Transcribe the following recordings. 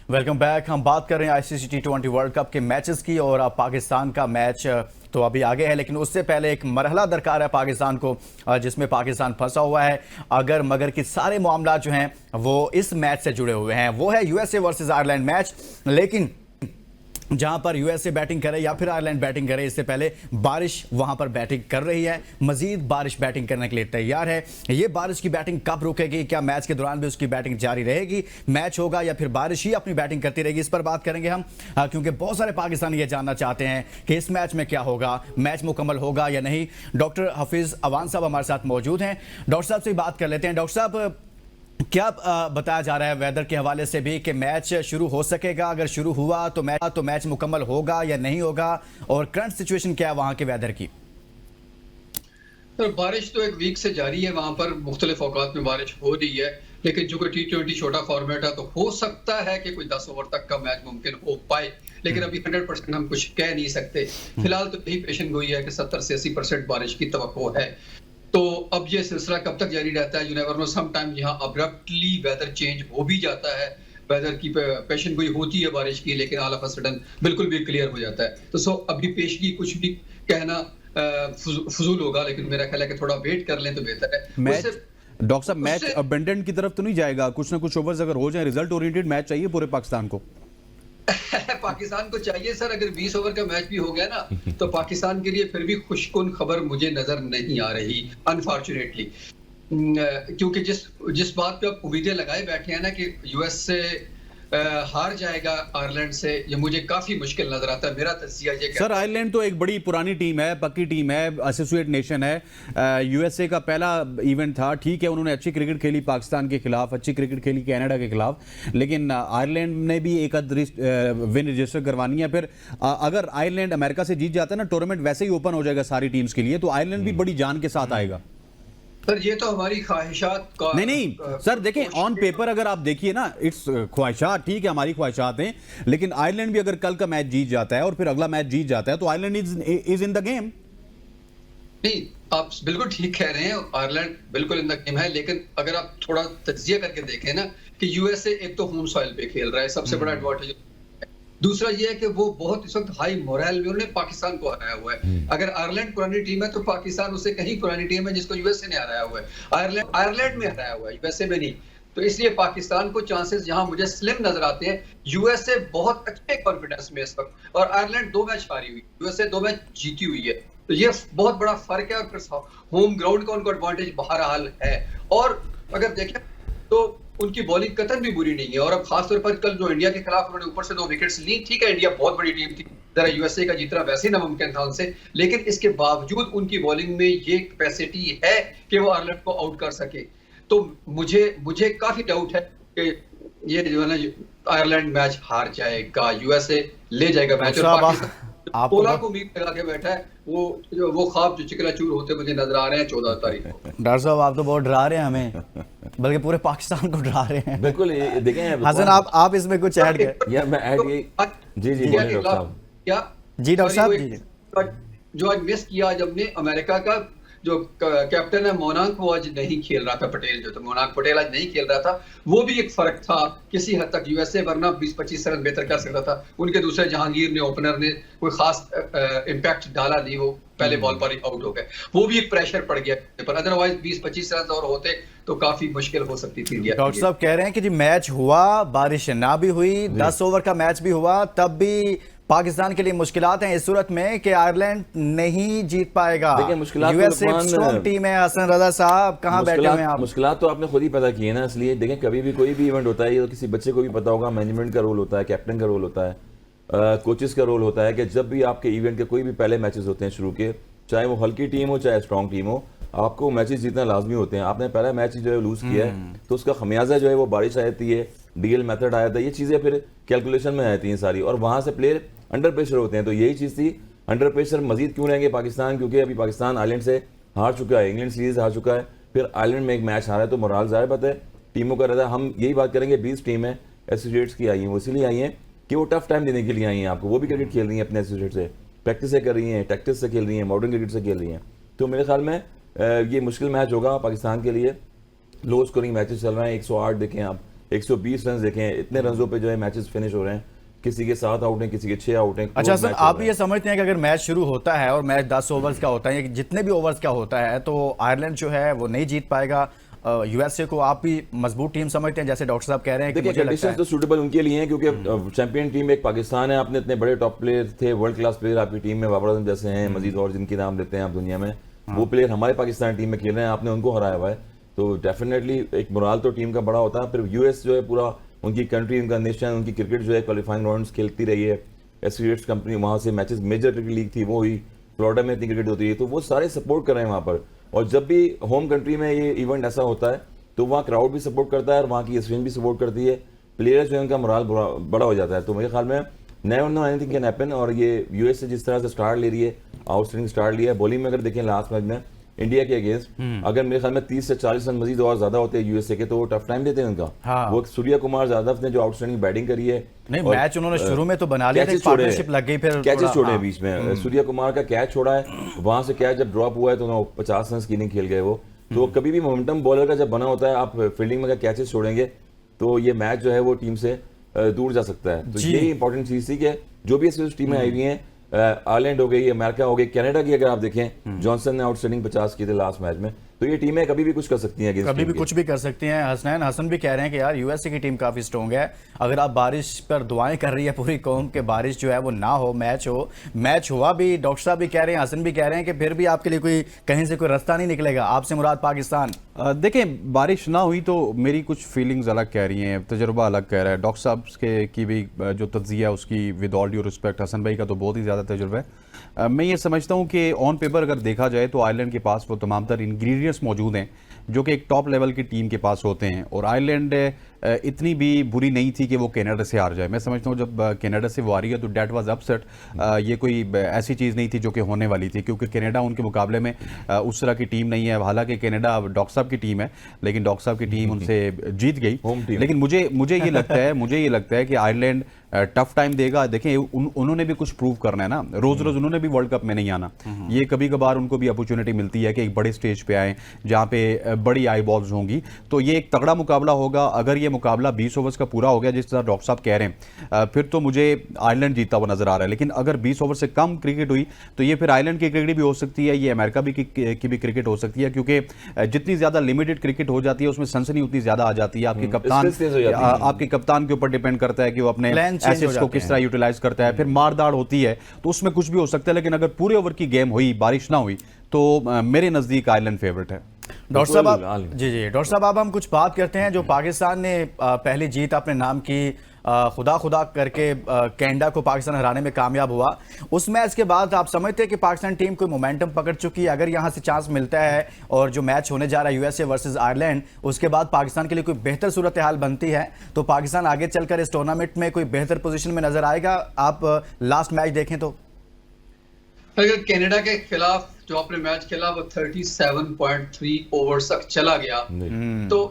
Welcome back. हम बात कर रहे हैं आईसीसी T20 वर्ल्ड कप के मैचेस की और पाकिस्तान का मैच तो अभी आगे है, लेकिन उससे पहले एक मरहला दरकार है पाकिस्तान को जिसमें पाकिस्तान फंसा हुआ है। अगर मगर के सारे मामला जो हैं वो इस मैच से जुड़े हुए हैं। वो है यूएसए वर्सेस आयरलैंड मैच, लेकिन जहां पर यूएसए बैटिंग करे या फिर आयरलैंड बैटिंग करे, इससे पहले बारिश वहां पर बैटिंग कर रही है। मजीद बारिश बैटिंग करने के लिए तैयार है। ये बारिश की बैटिंग कब रुकेगी? क्या मैच के दौरान भी उसकी बैटिंग जारी रहेगी? मैच होगा या फिर बारिश ही अपनी बैटिंग करती रहेगी? इस पर बात करेंगे हम, क्योंकि बहुत सारे पाकिस्तानी ये जानना चाहते हैं कि इस मैच में क्या होगा, मैच मुकम्मल होगा या नहीं। डॉक्टर हफीज अवान साहब हमारे साथ मौजूद हैं। डॉक्टर साहब से बात कर लेते हैं। डॉक्टर साहब, क्या बताया जा रहा है वेदर के हवाले से भी कि मैच शुरू हो सकेगा? अगर शुरू हुआ तो मैच मुकम्मल होगा या नहीं होगा, और करंट सिचुएशन क्या है वहां के वेदर की? तो बारिश तो एक वीक से जारी है, वहां पर मुख्तलिफ औकात में बारिश हो रही है, लेकिन जो कि T20 छोटा फॉर्मेट है तो हो सकता है कि कोई 10 ओवर तक का मैच मुमकिन हो पाए, लेकिन अभी 100% हम कुछ कह नहीं सकते। फिलहाल तो यही पेशन गोई है कि 70 से 80% बारिश की तवक्को है। तो अब ये सिलसिला कब तक जारी रहता है, you never know. Some time यहाँ अब्रप्टली वेदर चेंज हो भी जाता है, वेदर की पेशन गोई होती है बारिश की, लेकिन ऑल ऑफ अ सडन बिल्कुल भी क्लियर हो जाता है। तो अभी पेशगी कुछ भी कहना फजूल होगा, लेकिन मेरा ख्याल है कि थोड़ा वेट कर लें तो बेहतर है। मैच डॉक्टर साहब, मैच अबेंडेंट की तरफ तो नहीं जाएगा? कुछ ना कुछ ओवर्स अगर हो जाए, रिजल्ट ओरिएंटेड मैच चाहिए पूरे पाकिस्तान को। पाकिस्तान को चाहिए सर। अगर 20 ओवर का मैच भी हो गया ना तो पाकिस्तान के लिए फिर भी खुशकुन खबर मुझे नजर नहीं आ रही, अनफॉर्चुनेटली। क्योंकि जिस बात पे आप उम्मीदें लगाए बैठे हैं ना कि यूएस से हार जाएगा आयरलैंड से, ये मुझे काफी मुश्किल नजर आता है। मेरा तज्जिया ये सर, आयरलैंड तो एक बड़ी पुरानी टीम है, पक्की टीम है, एसोसिएट नेशन है। यूएसए का पहला इवेंट था, ठीक है, उन्होंने अच्छी क्रिकेट खेली पाकिस्तान के खिलाफ, अच्छी क्रिकेट खेली कनाडा के खिलाफ, लेकिन आयरलैंड ने भी एक विन रजिस्टर करवानी है। फिर अगर आयरलैंड अमेरिका से जीत जाता है ना, टूर्नामेंट वैसे ही ओपन हो जाएगा सारी टीम्स के लिए, तो आयरलैंड भी बड़ी जान के साथ आएगा। सर ये तो हमारी ख्वाहिशात का नहीं सर, देखें ऑन पेपर अगर आप देखिए ना, इट्स ख्वाहिशात, ठीक है, हमारी ख्वाहिशात हैं, लेकिन आयरलैंड भी अगर कल का मैच जीत जाता है और फिर अगला मैच जीत जाता है तो Ireland is in the game. नहीं, आप बिल्कुल ठीक कह रहे हैं, आयरलैंड बिल्कुल इन द गेम है, लेकिन अगर आप थोड़ा तज्जिया करके देखें ना कि यूएसए एक तो होम सॉइल पे खेल रहा है, सबसे बड़ा एडवांटेज। दूसरा ये है कि वो बहुत इस वक्त हाई मोरल में उन्होंने पाकिस्तान को हराया हुआ है। अगर आयरलैंड पुरानी टीम है तो पाकिस्तान उससे कहीं पुरानी टीम है जिसको यूएसए ने हराया हुआ है। आयरलैंड में हराया हुआ है, यूएसए में नहीं। तो इसलिए पाकिस्तान को चांसेस जहां मुझे स्लिम नजर आते हैं। यूएसए बहुत अच्छे कॉन्फिडेंस में इस वक्त, और आयरलैंड 2 मैच हारी हुई, यूएसए 2 मैच जीती हुई है। तो ये बहुत बड़ा फर्क है, और होम ग्राउंड का उनको एडवांटेज बहरहाल है। और अगर देखें तो उनकी बॉलिंग कतन भी बुरी नहीं है, और अब खासतौर पर कल जो इंडिया के खिलाफ उन्होंने ऊपर से 2 विकेट्स ली, ठीक है इंडिया बहुत बड़ी टीम थी, जरा यूएसए का जितना वैसे ही नामुमकिन था उनसे, लेकिन इसके बावजूद उनकी बॉलिंग में ये कैपेसिटी है कि वो आयरलैंड को आउट कर सके। तो मुझे काफी डाउट है कि ये जो है ना आयरलैंड मैच हार जाएगा, यूएसए ले जाएगा मैच। और पोला को उम्मीद लगा के बैठा है, वो ख्वाब जो चिकनाचूर होते मुझे नजर आ रहे हैं 14 तारीख को। डॉक्टर साहब, आप तो बहुत डरा रहे हैं हमें, बल्कि पूरे पाकिस्तान को डरा रहे हैं। बिल्कुल, देखें हसन, आप इसमें कुछ ऐड करें? यार मैं ऐड जी डॉक्टर साहब। क्या जी डॉक्टर साहब जी, जो आज मिस किया आज हमने, अमेरिका का जो कैप्टन है मोनांक, वो आज नहीं खेल रहा था, पटेल जो था, मोनांक पटेल आज नहीं खेल रहा था। वो भी एक फर्क था किसी हद तक। यूएसए वरना 20-25 रन बेहतर कर सकता था। उनके दूसरे जहांगीर ने, ओपनर ने कोई खास इंपैक्ट डाला नहीं, वो पहले बॉल पर ही आउट हो गए। वो भी एक प्रेशर पड़ गया पर, अदरवाइज 20-25 रन और होते तो काफी मुश्किल हो सकती थी इंडिया। डॉक्टर साहब कह रहे हैं कि जी मैच हुआ, बारिश ना भी हुई, 10 ओवर का मैच भी हुआ, तब भी पाकिस्तान के लिए मुश्किलात हैं, इस सूरत में कि आयरलैंड नहीं जीत पाएगा। यूएसए स्ट्रॉन्ग टीम है। हसन रजा साहब, कहां बैठे हुए हैं आप? मुश्किलात तो आपने खुद ही पता की है ना। इसलिए देखें, कभी भी कोई भी इवेंट होता है, ये तो किसी बच्चे को भी पता होगा, मैनेजमेंट का रोल होता है, कैप्टन का रोल होता है, कोचेस का रोल होता है कि जब भी आपके इवेंट के कोई भी पहले मैचेस होते हैं शुरू के, चाहे वो हल्की टीम हो चाहे स्ट्रॉन्ग टीम हो, आपको मैचेस जीतना लाजमी होते हैं। आपने पहला मैच जो है लूज किया है तो उसका खमियाजा जो है वो बारिश आ जाती है, डीएल मेथड आया था, ये चीज़ें फिर कैलकुलेशन में आती हैं सारी, और वहाँ से प्लेयर अंडर प्रेशर होते हैं। तो यही चीज़ थी, अंडर प्रेशर मजीद क्यों रहेंगे पाकिस्तान, क्योंकि अभी पाकिस्तान आयरलैंड से हार चुका है, इंग्लैंड सीरीज हार चुका है, फिर आयरलैंड में एक मैच हारा है, तो मोराल ज़ाहिर बात है टीमों का रहता है। हम यही बात करेंगे, 20 टीमें एसोसिएट्स की आई हैं, वो इसीलिए आई हैं कि वो टफ टाइम देने के लिए आई हैं आपको। वो भी क्रिकेट खेल रही हैं अपने एसोसिएट से, प्रैक्टिस से कर रही हैं, टैक्टिस से खेल रही हैं, मॉडर्न क्रिकेट से खेल रही हैं। तो मेरे ख्याल में ये मुश्किल मैच होगा पाकिस्तान के लिए। लो स्कोरिंग मैचेस चल रहे हैं, 108 देखें आप, 120 रन देखें, इतने रनों पे जो है मैचेस फिनिश हो रहे हैं, किसी के 7 आउट हैं, किसी के 6 आउट हैं। अच्छा सर, आप ये समझते हैं कि अगर मैच शुरू होता है और मैच 10 ओवर्स का होता है, जितने भी ओवर्स का होता है, तो आयरलैंड जो है वो नहीं जीत पाएगा यूएसए को? आप भी मजबूत टीम समझते हैं, जैसे डॉक्टर साहब कह रहे हैं कि मुझे लगता है तो सूटेबल उनके लिए हैं, क्योंकि चैंपियन टीम एक पाकिस्तान है, आपने इतने बड़े टॉप प्लेयर थे, वर्ल्ड क्लास प्लेयर आपकी टीम में, बाबर आजम जैसे हैं, मजीद और जिनकी नाम लेते हैं आप दुनिया में, वो प्लेयर हमारे पाकिस्तान टीम में खेल रहे हैं, आपने उनको हराया हुआ है, तो डेफिनेटली एक मोराल तो टीम का बड़ा होता है। फिर यूएस जो है पूरा उनकी कंट्री, उनका नेशन, उनकी क्रिकेट जो है क्वालिफाइंग राउंड्स खेलती रही है, एसोसिएट्स कंपनी वहाँ से मैचेस, मेजर क्रिकेट लीग थी वो हुई, फ्लोरिडा में इतनी क्रिकेट होती है, तो वो सारे सपोर्ट कर रहे हैं वहाँ पर। और जब भी होम कंट्री में ये इवेंट ऐसा होता है तो वहाँ क्राउड भी सपोर्ट करता है और वहाँ की एसोसिएशन भी सपोर्ट करती है, प्लेयर्स जो है उनका मोराल बड़ा हो जाता है। तो मेरे ख्याल में never know anything can happen. और ये यूएस से जिस तरह से स्टार्ट ले रही है, आउटस्टैंडिंग स्टार्ट लिया है, बॉलिंग में अगर देखें लास्ट मैच में इंडिया के अगेंस्ट, अगर मेरे ख्याल में 30 से 40 रन मजीद और ज्यादा होते हैं यूएसए के, तो वो टफ टाइम देते हैं उनका। हाँ। वो सूर्य कुमार यादव ने जो आउटस्टैंडिंग बैटिंग करी है, नहीं मैच उन्होंने शुरू में तो बना लिया था, पार्टनरशिप लग गई, फिर कैचेस छोड़े हैं बीच में, सूर्य कुमार का कैच छोड़ा है, वहां से कैच जब ड्रॉप हुआ है तो 50 रन की इनिंग खेल गए वो। तो कभी भी मोमेंटम बॉलर का जब बना होता है, आप फील्डिंग में अगर कैचेस छोड़ेंगे तो ये मैच जो है वो टीम से दूर जा सकता है। तो यही इंपॉर्टेंट चीज थी कि जो भी इस टीमें आई हुई हैं, आयरलैंड हो गई, अमेरिका हो गई, कनाडा की अगर आप देखें, जॉनसन ने आउटस्टैंडिंग 50 किए थे लास्ट मैच में, तो ये टीमें कभी भी कुछ कर सकती हैं, कभी भी कुछ भी कर सकती हैं। हसनैन हसन भी कह रहे हैं कि यार यूएसए की टीम काफी स्ट्रॉन्ग है, अगर आप बारिश पर दुआएं कर रही है पूरी कौम के बारिश जो है वो ना हो, मैच हो, मैच हुआ भी, डॉक्टर साहब भी कह रहे हैं, हसन भी कह रहे हैं कि फिर भी आपके लिए कोई कहीं से कोई रास्ता नहीं निकलेगा, आपसे मुराद पाकिस्तान। देखें, बारिश ना हुई तो मेरी कुछ फीलिंग्स अलग कह रही हैं, तजुर्बा अलग कह रहा है। डॉक्टर साहब की भी जो तज्जिया है उसकी with all due respect, Hasan भाई का तो बहुत ही ज़्यादा तजुर्बा है। मैं ये समझता हूँ कि ऑन पेपर अगर देखा जाए तो आयरलैंड के पास वो तमाम तर इंग्रेडिएंट्स मौजूद हैं जो कि एक टॉप लेवल की टीम के पास होते हैं, और आयरलैंड इतनी भी बुरी नहीं थी कि वो कनाडा से हार जाए। मैं समझता हूँ जब कनाडा से वो हारी है तो डेट वाज अपसेट, ये कोई ऐसी चीज़ नहीं थी जो कि होने वाली थी, क्योंकि कनाडा उनके मुकाबले में उस तरह की टीम नहीं है। हालांकि कनाडा डॉक्टर साहब की टीम है, लेकिन डॉक्टर साहब की टीम उनसे जीत गई। लेकिन मुझे ये लगता है कि आयरलैंड टफ टाइम देगा। देखें, उन्होंने भी कुछ प्रूव करना है ना, रोज रोज उन्होंने भी वर्ल्ड कप में नहीं आना, ये कभी कभार उनको भी अपॉर्चुनिटी मिलती है कि एक बड़े स्टेज पे आए जहाँ पे बड़ी आई बॉल्स होंगी। तो ये एक तगड़ा मुकाबला होगा। अगर ये मुकाबला 20 ओवर्स का पूरा हो गया जिस तरह डॉक्टर साहब कह रहे हैं, फिर तो मुझे आयरलैंड जीतता हुआ नजर आ रहा है। लेकिन अगर 20 ओवर से कम क्रिकेट हुई तो ये फिर आयरलैंड की क्रिकेट भी हो सकती है, ये अमेरिका भी की भी क्रिकेट हो सकती है, क्योंकि जितनी ज्यादा लिमिटेड क्रिकेट हो जाती है उसमें सनसनी उतनी ज्यादा आ जाती है। आपके कप्तान के ऊपर डिपेंड करता है कि वो अपने एसेट्स को किस तरह यूटिलाइज करता है, फिर मारदाड़ होती है तो उसमें कुछ भी हो सकता है। लेकिन अगर पूरे ओवर की गेम हुई, बारिश ना हुई, तो मेरे नजदीक आयरलैंड फेवरेट है। डॉक्टर साहब जी डॉक्टर साहब, अब हम कुछ बात करते हैं जो पाकिस्तान ने पहली जीत अपने नाम की खुदा करके कनाडा को पाकिस्तान हराने में कामयाब हुआ। उस मैच के बाद आप समझते हैं कि पाकिस्तान टीम कोई मोमेंटम पकड़ चुकी है? अगर यहां से चांस मिलता है और जो मैच होने जा रहा है यूएसए वर्सेस आयरलैंड, उसके बाद पाकिस्तान के लिए कोई बेहतर सूरत हाल बनती है तो पाकिस्तान आगे चलकर इस टूर्नामेंट में कोई बेहतर पोजीशन में नजर आएगा? आप लास्ट मैच देखें तो अगर कनाडा के खिलाफ जो आपने मैच खेला वो 37.3 ओवर्स तक चला गया, तो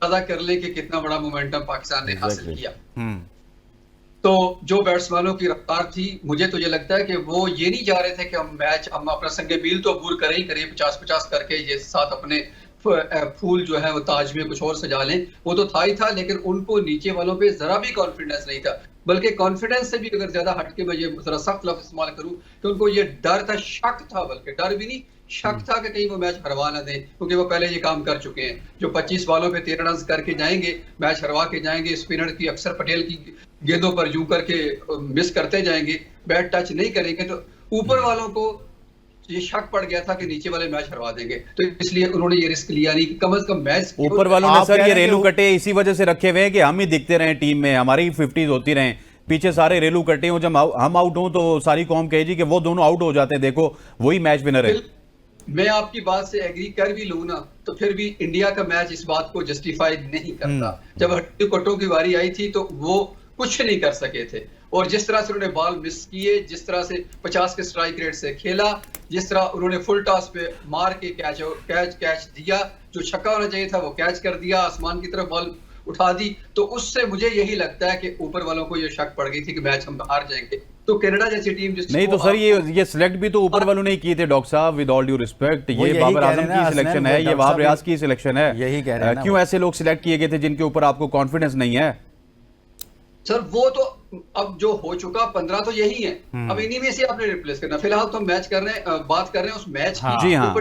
पता कर ले कि कितना बड़ा मोमेंटम पाकिस्तान ने हासिल किया। तो जो बैट्समैनों की रफ्तार थी, मुझे तो ये लगता है कि वो ये नहीं जा रहे थे कि हम अपना संगे मील तो अबूर करें ही करें, 50-50 करके ये साथ अपने फूल जो है वो ताज में कुछ और सजा लें, वो तो था ही था। लेकिन उनको नीचे वालों पे जरा भी कॉन्फिडेंस नहीं था, बल्कि कॉन्फिडेंस से भी अगर ज्यादा हटके मैं ये जरा सख्त लफ्ज इस्तेमाल करूं कि उनको ये डर था, शक था, बल्कि डर भी नहीं शक था कि कहीं वो मैच हरवा ना दें, क्योंकि वो पहले ये काम कर चुके हैं। जो 25 बॉलों पे 13 रन करके जाएंगे, मैच हरवा के जाएंगे, स्पिनर की अक्सर पटेल की गेंदों पर यूं करके मिस करते जाएंगे, बैट टच नहीं करेंगे, तो ऊपर वालों को ये शक पड़ गया था कि नीचे वाले मैच हरवा देंगे, तो इसलिए उन्होंने ये रिस्क लिया नहीं कि कम से कम मैच। ऊपर वालों ने सर ये रेलू कटे इसी वजह से रखे हुए हैं कि हम ही दिखते रहे टीम में, हमारी 50s होती रहे, पीछे सारे रेलू कटे हो, जब हम आउट हो तो सारी कौम कहे जी कि वो दोनों आउट हो जाते हैं, देखो वही मैच विनर है। मैं आपकी बात से एग्री कर भी लूं ना, तो फिर भी इंडिया का मैच इस बात को जस्टिफाई नहीं करता। जब हट्टी कटों की बारी आई थी तो वो कुछ नहीं कर सके थे, और जिस तरह से उन्होंने बॉल मिस किए, जिस तरह से 50 के स्ट्राइक रेट से खेला, जिस तरह उन्होंने फुल टॉस पे मार के कैच दिया, जो छक्का होना चाहिए था वो कैच कर दिया, आसमान की तरफ बॉल उठा दी, तो उससे मुझे यही लगता है कि ऊपर वालों को ये शक पड़ गई थी कि मैच हम हार जाएंगे। तो कनाडा जैसी टीम जिसको नहीं तो सर ये सिलेक्ट भी तो ऊपर वालों ने किए थे डॉक्टर साहब, विद ऑल ड्यू रिस्पेक्ट। वो ये यही बाबर कह आजम रहे हैं ना, की सिलेक्शन है, हसनैन, ये वो वहाब डॉक्टर रियाज साहब की सिलेक्शन है। यही कह रहे हैं ना क्यों ऐसे लोग सिलेक्ट किए गए थे जिनके ऊपर आपको कॉन्फिडेंस नहीं है? सर वो तो अब जो हो चुका 15 तो यही है, अब इन्हीं में से आपने रिप्लेस करना। फिलहाल तो मैच कर रहे हैं, बात कर रहे हैं उस मैच हाँ। की। जी हाँ।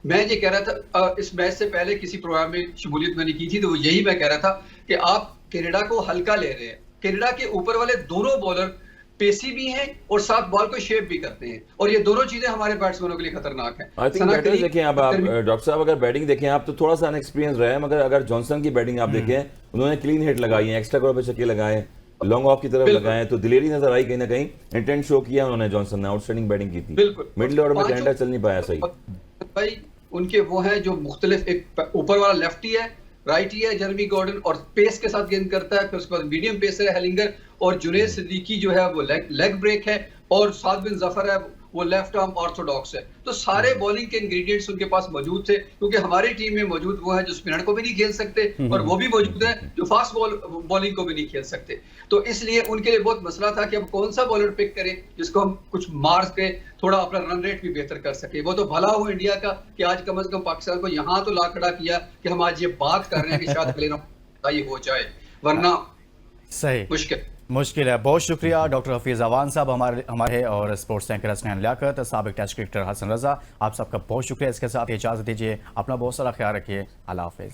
मैं ये कह रहा था, इस मैच से पहले किसी प्रोग्राम में शमूलियत मैंने की थी, तो यही मैं कह रहा था कि आप कनाडा को हल्का ले रहे हैं। कनाडा के ऊपर वाले दोनों बॉलर पेसी भी हैं और साथ बॉल को शेप भी करते हैं, और ये दोनों चीजें हमारे बैट्समैनों के लिए खतरनाक हैं। आई थिंक बैटर्स देखें आप डॉक्टर साहब, अगर बैटिंग देखें आप तो थोड़ा सा अनएक्सपीरियंस रहे हैं, मगर अगर जॉनसन की बैटिंग आप देखें, उन्होंने क्लीन हिट लगाई है, एक्स्ट्रा कवर पे छक्के लगाए, लॉन्ग ऑफ की तरफ लगाए, तो दिलेरी नजर आई कहीं ना कहीं, इंटेंट शो किया उन्होंने। जॉनसन ने आउटस्टैंडिंग बैटिंग की थी। बिल्कुल। मिडिल ऑर्डर में कनाडा चल नहीं पाया सही भाई। उनके वो है जो मुख्तलिफ, एक ऊपर वाला लेफ्टी है, राइटी है जर्मी गॉर्डन, और पेस के साथ गेंद करता है। फिर उसके बाद मीडियम पेसर है हेलिंगर, और जुनेद सिद्दीकी जो है वो लेग ब्रेक है, और साद बिन जफर है वो लेफ्ट आर्म ऑर्थोडॉक्स है। तो सारे बॉलिंग के इंग्रेडिएंट्स उनके पास मौजूद थे, क्योंकि हमारी टीम में मौजूद वो है जो स्पिनर को भी नहीं खेल सकते, और वो भी मौजूद है जो फास्ट बॉलिंग को भी नहीं खेल सकते। तो इसलिए उनके लिए बहुत मसला था कि अब कौन सा बॉलर पिक करें जिसको हम कुछ मार के थोड़ा अपना रन रेट भी बेहतर कर सके। वो तो भला हो इंडिया का कि आज कम से कम पाकिस्तान को यहाँ तो ला खड़ा किया कि हम आज ये बात कर रहे हैं कि शायद अगले राउंड ये हो जाए, वरना सही मुश्किल है। बहुत शुक्रिया डॉक्टर हफीज अवान साहब हमारे और स्पोर्ट्स एंकर हसनैन लियाकत, साबिक टेस्ट क्रिकेटर हसन रजा, आप सबका बहुत शुक्रिया। इसके साथ इजाजत दीजिए, अपना बहुत सारा ख्याल रखिए। अल्लाह हाफिज।